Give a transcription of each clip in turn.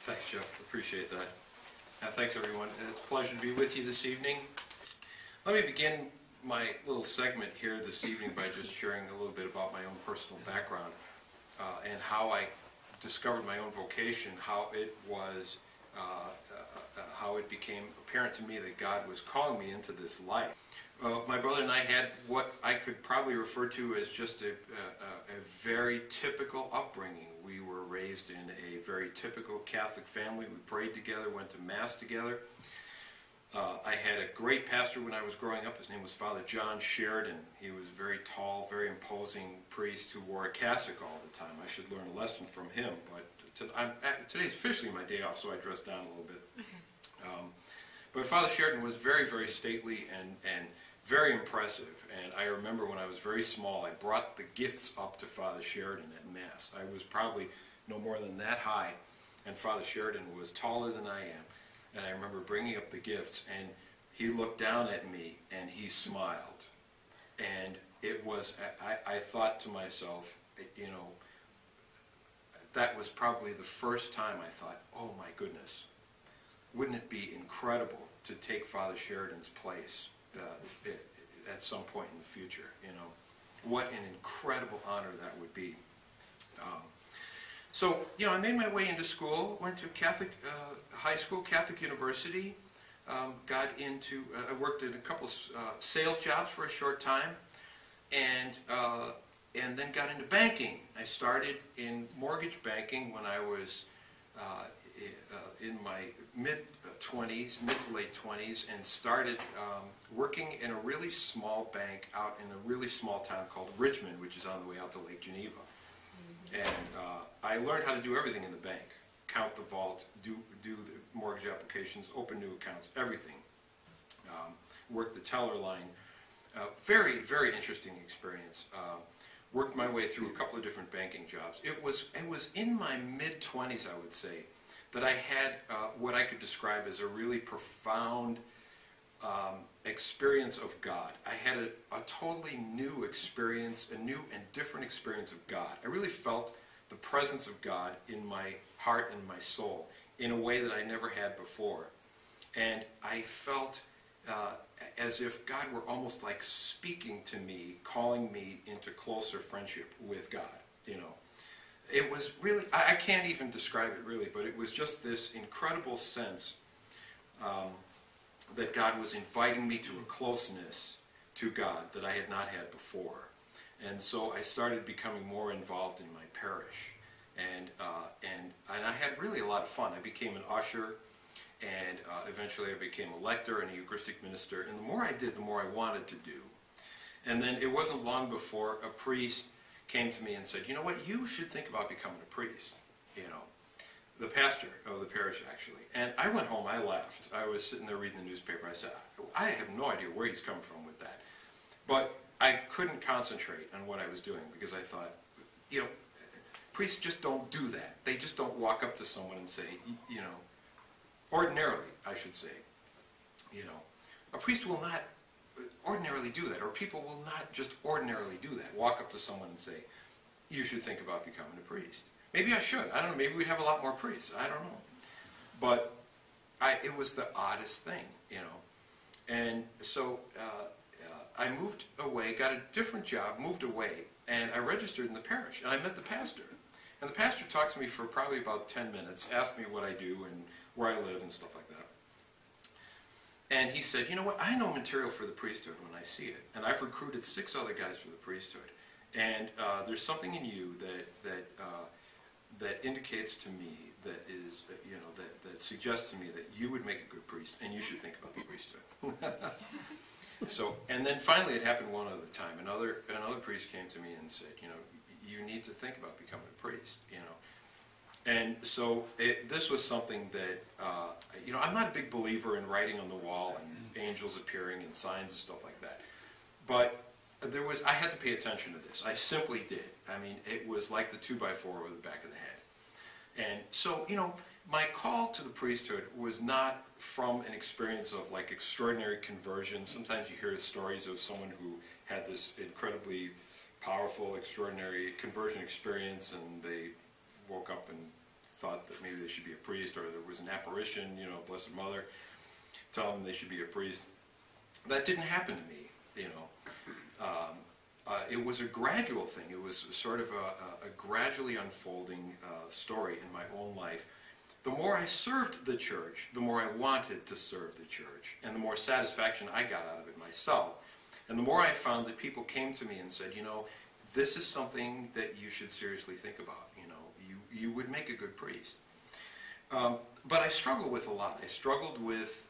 Thanks, Jeff. Appreciate that. Thanks, everyone. It's a pleasure to be with you this evening. Let me begin my little segment here this evening by just sharing a little bit about my own personal background and how I discovered my own vocation, how it became apparent to me that God was calling me into this life. My brother and I had what I could probably refer to as just a very typical upbringing. We were raised in a very typical Catholic family. We prayed together, went to Mass together. I had a great pastor when I was growing up. His name was Father John Sheridan. He was a very tall, very imposing priest who wore a cassock all the time. I should learn a lesson from him, but today's officially my day off, so I dressed down a little bit. But Father Sheridan was very, very stately and very impressive. And I remember when I was very small, I brought the gifts up to Father Sheridan at Mass. I was probably no more than that high, and Father Sheridan was taller than I am. And I remember bringing up the gifts, and he looked down at me, and he smiled. And it was, I thought to myself, you know, that was probably the first time I thought, oh my goodness, wouldn't it be incredible to take Father Sheridan's place at some point in the future, you know? What an incredible honor that would be. So, you know, I made my way into school, went to Catholic high school, Catholic university, got into, I worked in a couple sales jobs for a short time, and then got into banking. I started in mortgage banking when I was in my mid-20s, mid to late 20s, and started working in a really small bank out in a really small town called Richmond, which is on the way out to Lake Geneva. And I learned how to do everything in the bank: count the vault, do the mortgage applications, open new accounts, everything. Worked the teller line. Very, very interesting experience. Worked my way through a couple of different banking jobs. It was in my mid-20s, I would say, that I had what I could describe as a really profound experience of God. I had a totally new experience, a new and different experience of God. I really felt the presence of God in my heart and my soul in a way that I never had before. And I felt as if God were almost like speaking to me, calling me into closer friendship with God, you know. It was really, I can't even describe it really, but it was just this incredible sense that God was inviting me to a closeness to God that I had not had before. And so I started becoming more involved in my parish. And I had really a lot of fun. I became an usher, and eventually I became a lector and a Eucharistic minister. And the more I did, the more I wanted to do. And then it wasn't long before a priest came to me and said, you know what, you should think about becoming a priest, you know. The pastor of the parish, actually. And I went home, I laughed. I was sitting there reading the newspaper. I said, I have no idea where he's coming from with that. But I couldn't concentrate on what I was doing because I thought, you know, priests just don't do that. They just don't walk up to someone and say, you know, ordinarily, I should say, you know, a priest will not ordinarily do that, or people will not just ordinarily do that, walk up to someone and say, you should think about becoming a priest. Maybe I should. I don't know. Maybe we'd have a lot more priests. I don't know. But it was the oddest thing, you know. And so I moved away, got a different job, moved away, and I registered in the parish. And I met the pastor. And the pastor talked to me for probably about 10 minutes, asked me what I do and where I live and stuff like that. And he said, you know what, I know material for the priesthood when I see it. And I've recruited 6 other guys for the priesthood. And there's something in you that indicates to me, that is, you know, that suggests to me that you would make a good priest, and you should think about the priesthood. So, and then finally it happened one other time. Another priest came to me and said, you know, you need to think about becoming a priest, you know. And so this was something that, you know, I'm not a big believer in writing on the wall and angels appearing and signs and stuff like that. But I had to pay attention to this. I simply did. I mean, it was like the 2x4 over the back of the head. And so, you know, my call to the priesthood was not from an experience of like extraordinary conversion. Sometimes you hear stories of someone who had this incredibly powerful, extraordinary conversion experience, and they woke up and thought that maybe they should be a priest, or there was an apparition, you know, Blessed Mother, telling them they should be a priest. That didn't happen to me, you know. It was a gradual thing. It was sort of a gradually unfolding story in my own life. The more I served the church, the more I wanted to serve the church, and the more satisfaction I got out of it myself. And the more I found that people came to me and said, you know, this is something that you should seriously think about. You know, you would make a good priest. But I struggled with a lot. I struggled with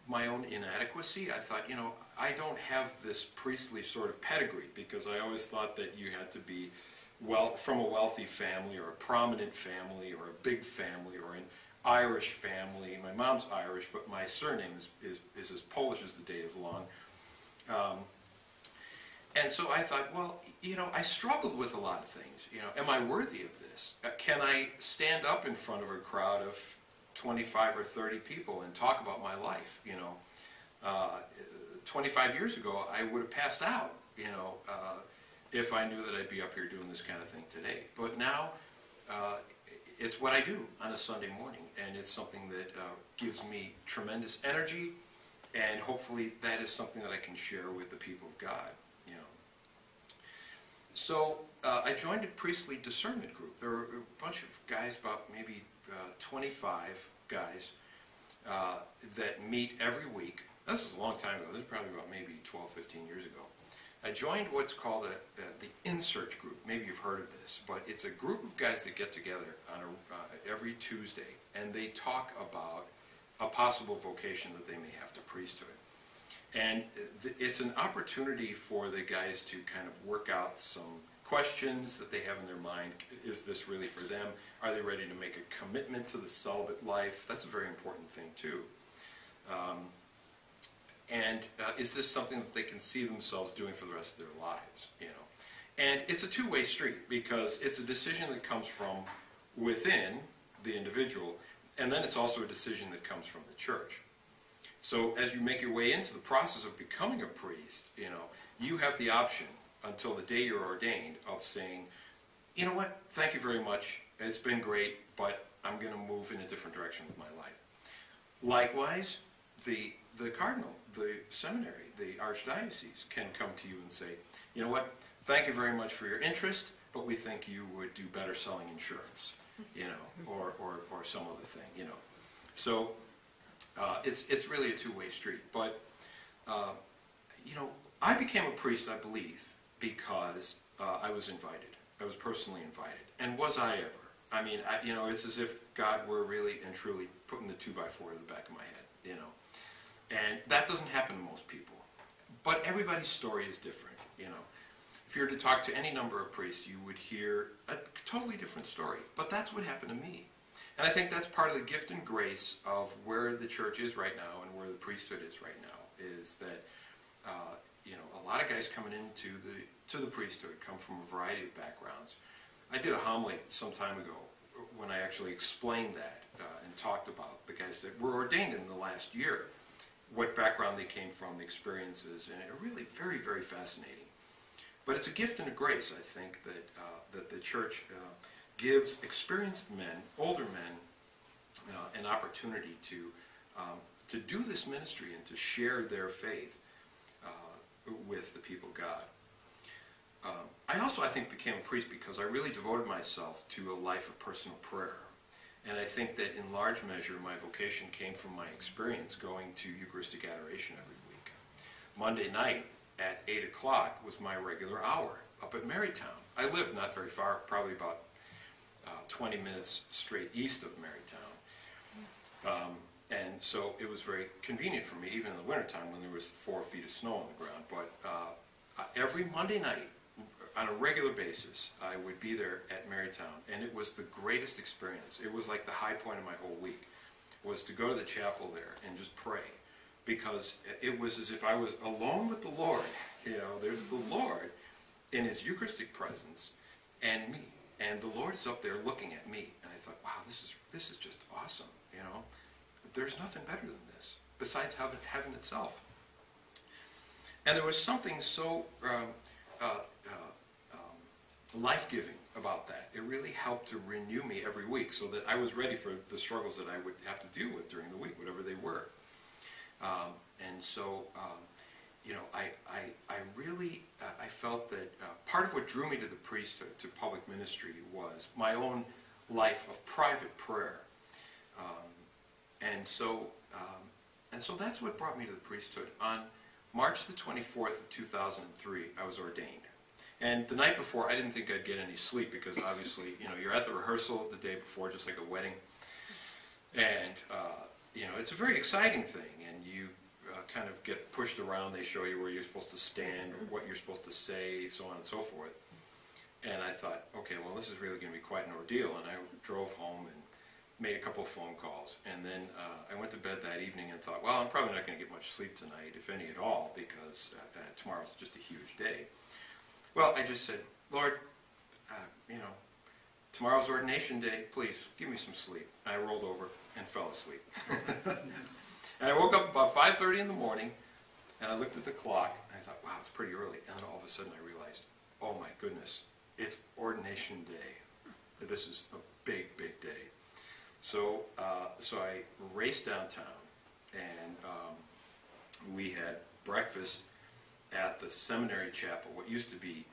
my own inadequacy. I thought, you know, I don't have this priestly sort of pedigree, because I always thought that you had to be from a wealthy family, or a prominent family, or a big family, or an Irish family. My mom's Irish, but my surname is as Polish as the day is long. And so I thought, well, you know, I struggled with a lot of things. You know, am I worthy of this? Can I stand up in front of a crowd of 25 or 30 people and talk about my life? You know, 25 years ago, I would have passed out, you know, if I knew that I'd be up here doing this kind of thing today. But now, it's what I do on a Sunday morning, and it's something that gives me tremendous energy, and hopefully that is something that I can share with the people of God, you know. So I joined a priestly discernment group. There were a bunch of guys, about maybe 25 guys, that meet every week. This was a long time ago. This is probably about maybe 12, 15 years ago. I joined what's called the In-Search group. Maybe you've heard of this, but it's a group of guys that get together on every Tuesday, and they talk about a possible vocation that they may have to priesthood. And it's an opportunity for the guys to kind of work out some questions that they have in their mind. Is this really for them? Are they ready to make a commitment to the celibate life? That's a very important thing too. And is this something that they can see themselves doing for the rest of their lives? You know, and it's a two-way street, because it's a decision that comes from within the individual, and then it's also a decision that comes from the church. So as you make your way into the process of becoming a priest, you know, you have the option until the day you're ordained of saying, you know what, thank you very much, it's been great, but I'm going to move in a different direction with my life. Likewise, the cardinal, the seminary, the archdiocese can come to you and say, you know what, thank you very much for your interest, but we think you would do better selling insurance, you know, or some other thing, you know. So it's really a two-way street. But, you know, I became a priest, I believe, because I was invited. I was personally invited. And was I ever? I mean, you know, it's as if God were really and truly putting the 2x4 to the back of my head, you know. And that doesn't happen to most people. But everybody's story is different, you know. If you were to talk to any number of priests, you would hear a totally different story. But that's what happened to me. And I think that's part of the gift and grace of where the church is right now and where the priesthood is right now, is that, you know, a lot of guys coming into the priesthood come from a variety of backgrounds. I did a homily some time ago when I actually explained that and talked about the guys that were ordained in the last year, what background they came from, the experiences, and it really very, very fascinating. But it's a gift and a grace, I think, that the church gives experienced men, older men, an opportunity to do this ministry and to share their faith with the people of God. I also, I think, became a priest because I really devoted myself to a life of personal prayer. And I think that in large measure my vocation came from my experience going to Eucharistic adoration every week. Monday night at 8 o'clock was my regular hour up at Marytown. I live not very far, probably about 20 minutes straight east of Marytown. And so it was very convenient for me, even in the wintertime when there was 4 feet of snow on the ground. But every Monday night, on a regular basis, I would be there at Marytown, and it was the greatest experience. It was like the high point of my whole week, was to go to the chapel there and just pray, because it was as if I was alone with the Lord. You know, there's the Lord in His Eucharistic presence and me, and the Lord is up there looking at me, and I thought, wow, this is just awesome. You know, there's nothing better than this besides heaven itself. And there was something so life-giving about that. It really helped to renew me every week so that I was ready for the struggles that I would have to deal with during the week, whatever they were. And so, you know, I really, I felt that part of what drew me to the priesthood, to public ministry, was my own life of private prayer. And so that's what brought me to the priesthood. On March the 24th of 2003, I was ordained. And the night before, I didn't think I'd get any sleep because obviously, you know, you're at the rehearsal the day before, just like a wedding. And, you know, it's a very exciting thing. And you kind of get pushed around. They show you where you're supposed to stand, or what you're supposed to say, so on and so forth. And I thought, okay, well, this is really going to be quite an ordeal. And I drove home and made a couple of phone calls. And then I went to bed that evening and thought, well, I'm probably not going to get much sleep tonight, if any at all, because tomorrow's just a huge day. Well, I just said, Lord, you know, tomorrow's ordination day, please give me some sleep. And I rolled over and fell asleep. And I woke up about 5:30 in the morning, and I looked at the clock, and I thought, wow, it's pretty early. And then all of a sudden I realized, oh my goodness, it's ordination day. This is a big, big day. So, so I raced downtown, and we had breakfast at the seminary chapel, what used to be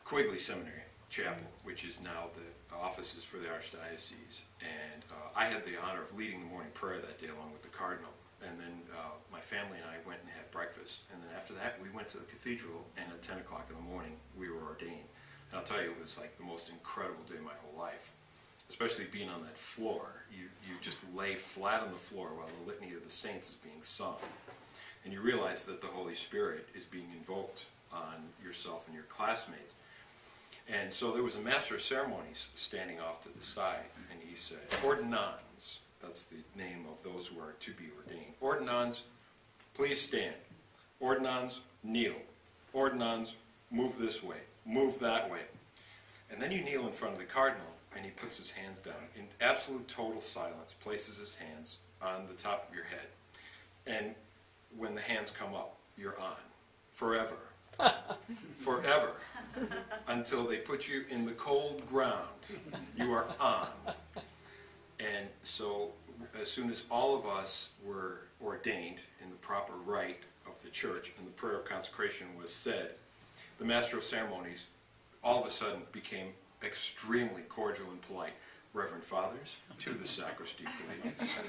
Quigley Seminary Chapel, which is now the offices for the Archdiocese. And I had the honor of leading the morning prayer that day along with the Cardinal. And then my family and I went and had breakfast. And then after that, we went to the cathedral, and at 10 o'clock in the morning, we were ordained. And I'll tell you, it was like the most incredible day of my whole life, especially being on that floor. You just lay flat on the floor while the Litany of the Saints is being sung. And you realize that the Holy Spirit is being invoked on yourself and your classmates. And so there was a master of ceremonies standing off to the side, and he said, Ordinans, that's the name of those who are to be ordained. Ordinans, please stand. Ordinans, kneel. Ordinans, move this way, move that way. And then you kneel in front of the Cardinal, and he puts his hands down in absolute total silence, places his hands on the top of your head. And when the hands come up, you're on. Forever. Forever. Until they put you in the cold ground, you are on. And so as soon as all of us were ordained in the proper rite of the church and the prayer of consecration was said, the Master of Ceremonies all of a sudden became extremely cordial and polite. Reverend Fathers, to the sacristy, please.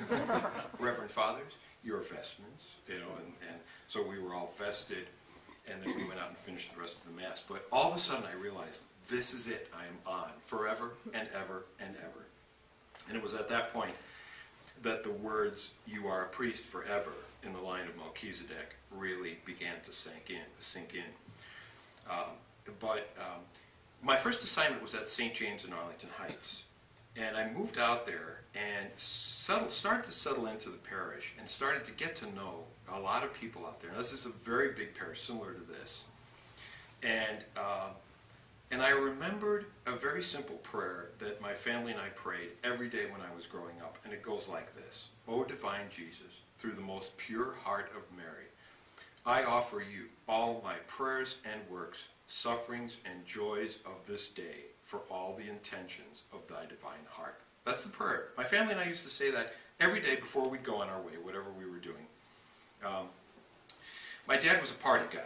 Reverend Fathers, your vestments, you know, and so we were all vested, and then we went out and finished the rest of the Mass. But all of a sudden I realized, this is it, I am on, forever and ever and ever. And it was at that point that the words, you are a priest forever, in the line of Melchizedek, really began to sink in. My first assignment was at St. James in Arlington Heights. And I moved out there and started to settle into the parish and started to get to know a lot of people out there. Now, this is a very big parish, similar to this. And I remembered a very simple prayer that my family and I prayed every day when I was growing up. And it goes like this. O divine Jesus, through the most pure heart of Mary, I offer you all my prayers and works, sufferings and joys of this day, for all the intentions of thy divine heart. That's the prayer. My family and I used to say that every day before we'd go on our way, whatever we were doing. My dad was a party guy.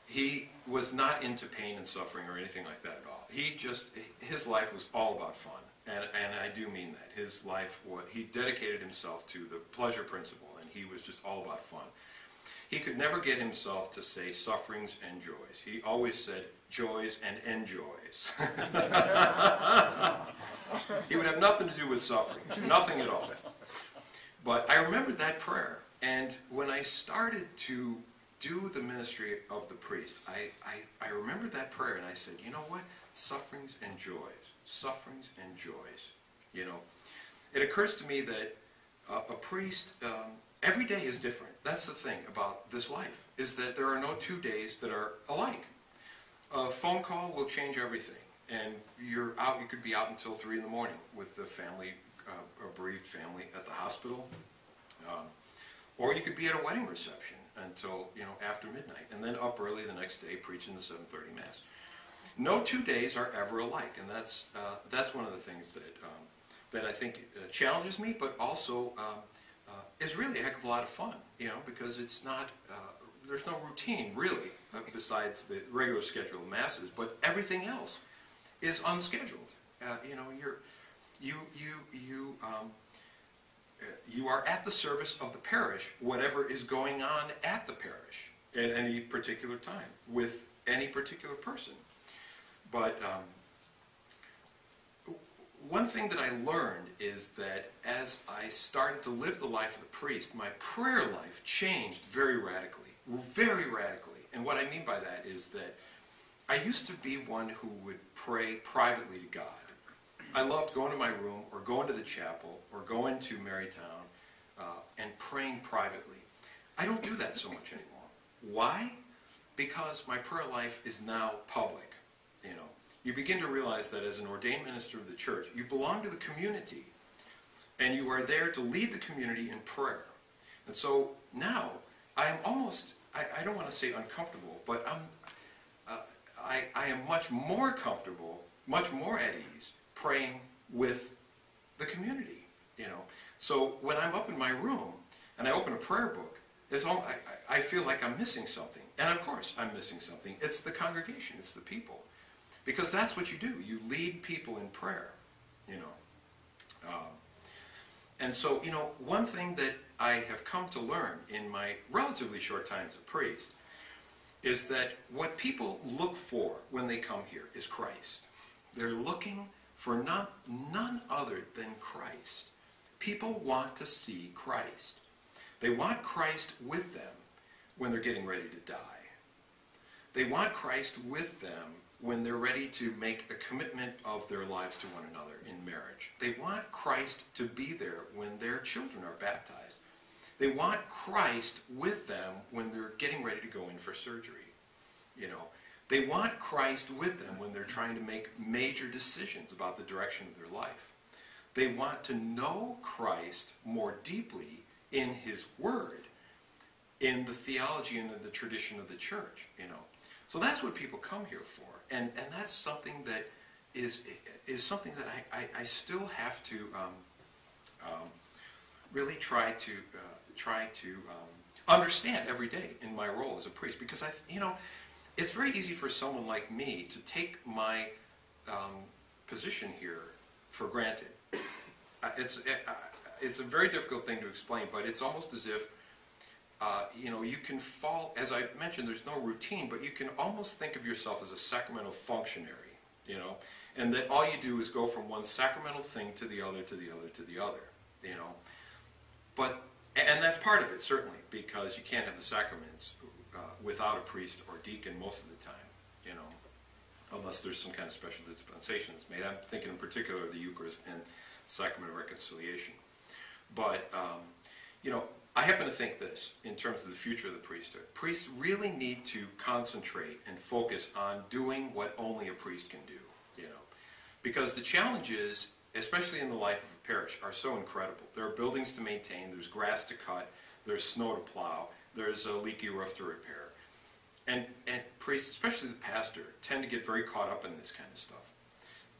He was not into pain and suffering or anything like that at all. His life was all about fun. And I do mean that. His life, he dedicated himself to the pleasure principle, and he was just all about fun. He could never get himself to say sufferings and joys. He always said joys and enjoys. He would have nothing to do with suffering, nothing at all. But I remembered that prayer, and when I started to do the ministry of the priest, I remembered that prayer, and I said, you know what? Sufferings and joys, sufferings and joys. You know, it occurs to me that a priest, every day is different. That's the thing about this life, is that there are no 2 days that are alike. A phone call will change everything, and you could be out until 3 in the morning with the family, a bereaved family at the hospital, or you could be at a wedding reception until, you know, after midnight, and then up early the next day preaching the 7:30 Mass. No 2 days are ever alike, and that's one of the things that I think challenges me, but also is really a heck of a lot of fun, because it's not, there's no routine really, besides the regular schedule of masses, but everything else is unscheduled. You are at the service of the parish, whatever is going on at the parish at any particular time, with any particular person. But one thing that I learned is that as I started to live the life of the priest, my prayer life changed very radically, very radically. And what I mean by that is that I used to be one who would pray privately to God. I loved going to my room or going to the chapel or going to Marytown and praying privately. I don't do that so much anymore. Why? Because my prayer life is now public. You begin to realize that as an ordained minister of the church, you belong to the community, and you are there to lead the community in prayer. And so now I am almost, I don't want to say uncomfortable, but I am much more comfortable, much more at ease praying with the community. So when I'm up in my room and I open a prayer book, I feel like I'm missing something. And of course I'm missing something. It's the congregation, it's the people. Because that's what you do. You lead people in prayer, And so, one thing that I have come to learn in my relatively short time as a priest is that what people look for when they come here is Christ. They're looking for none other than Christ. People want to see Christ. They want Christ with them when they're getting ready to die. They want Christ with them when they're ready to make a commitment of their lives to one another in marriage. They want Christ to be there when their children are baptized. They want Christ with them when they're getting ready to go in for surgery. They want Christ with them when they're trying to make major decisions about the direction of their life. They want to know Christ more deeply in His Word, in the theology and in the tradition of the church, So that's what people come here for. And that's something that is something that I still have to really try to understand every day in my role as a priest, because it's very easy for someone like me to take my position here for granted. It's a very difficult thing to explain, but it's almost as if you can fall, as I mentioned, there's no routine, but you can almost think of yourself as a sacramental functionary, and that all you do is go from one sacramental thing to the other, to the other, to the other, And that's part of it, certainly, because you can't have the sacraments without a priest or deacon most of the time, unless there's some kind of special dispensation that's made. I'm thinking in particular of the Eucharist and Sacrament of Reconciliation. But, I happen to think this, in terms of the future of the priesthood. Priests really need to concentrate and focus on doing what only a priest can do, Because the challenges, especially in the life of a parish, are so incredible. There are buildings to maintain, there's grass to cut, there's snow to plow, there's a leaky roof to repair. And priests, especially the pastor, tend to get very caught up in this kind of stuff.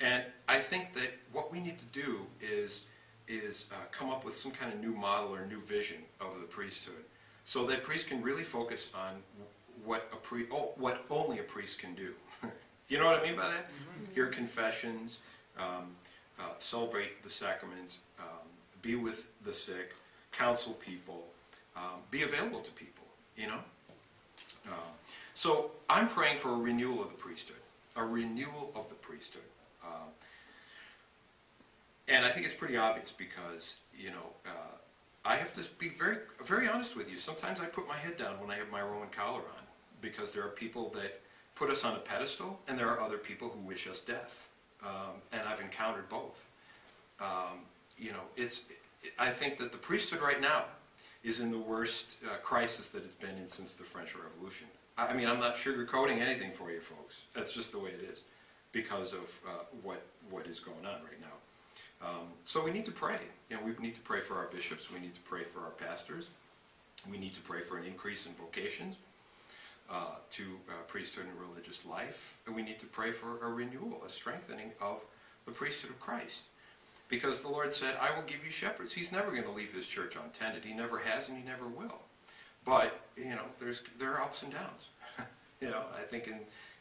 And I think that what we need to do is come up with some kind of new model or new vision of the priesthood, so that priests can really focus on what only a priest can do. You know what I mean by that? Mm-hmm. Hear confessions, celebrate the sacraments, be with the sick, counsel people, be available to people. So I'm praying for a renewal of the priesthood, a renewal of the priesthood. And I think it's pretty obvious because, I have to be very, very honest with you. Sometimes I put my head down when I have my Roman collar on, because there are people that put us on a pedestal, and there are other people who wish us death. And I've encountered both. I think that the priesthood right now is in the worst crisis that it's been in since the French Revolution. I mean, I'm not sugarcoating anything for you folks. That's just the way it is, because of what is going on right now. So we need to pray. We need to pray for our bishops. We need to pray for our pastors. We need to pray for an increase in vocations. to priesthood and religious life. And we need to pray for a renewal, a strengthening of the priesthood of Christ. Because the Lord said, I will give you shepherds. He's never going to leave his church untended. He never has and he never will. But, you know, there are ups and downs. You know, I think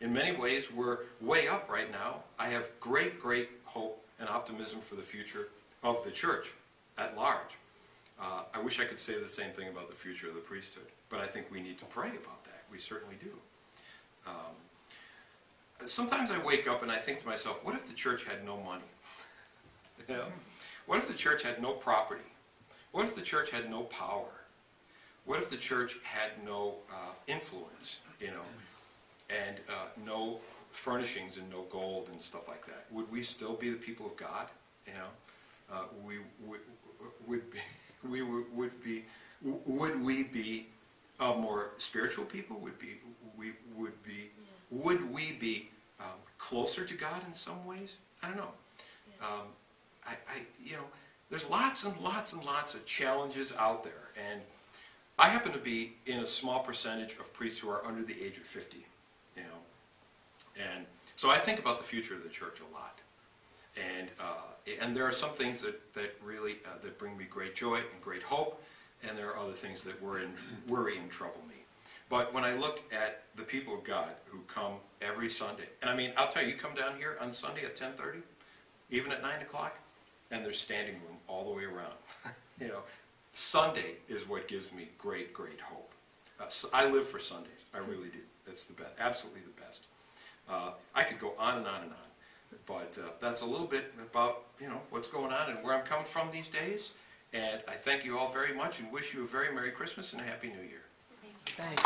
in many ways we're way up right now. I have great, great hope and optimism for the future of the church at large. I wish I could say the same thing about the future of the priesthood, but I think we need to pray about that. We certainly do. Sometimes I wake up and I think to myself, what if the church had no money? You know? What if the church had no property? What if the church had no power? What if the church had no influence, you know, and no furnishings and no gold and stuff like that? Would we still be the people of God? You know, would we be more spiritual people? Would we be closer to God in some ways? I don't know. You know, there's lots and lots and lots of challenges out there, and I happen to be in a small percentage of priests who are under the age of 50, you know, and so I think about the future of the church a lot, and there are some things that really that bring me great joy and great hope, and there are other things that worry and trouble me. But when I look at the people of God who come every Sunday, and I mean, I'll tell you, you come down here on Sunday at 10:30, even at 9 o'clock, and there's standing room all the way around. You know, Sunday is what gives me great, great hope. So I live for Sundays. I really do. That's the best, absolutely the best. I could go on and on and on, but that's a little bit about, you know, what's going on and where I'm coming from these days. And I thank you all very much and wish you a very Merry Christmas and a Happy New Year. Thanks.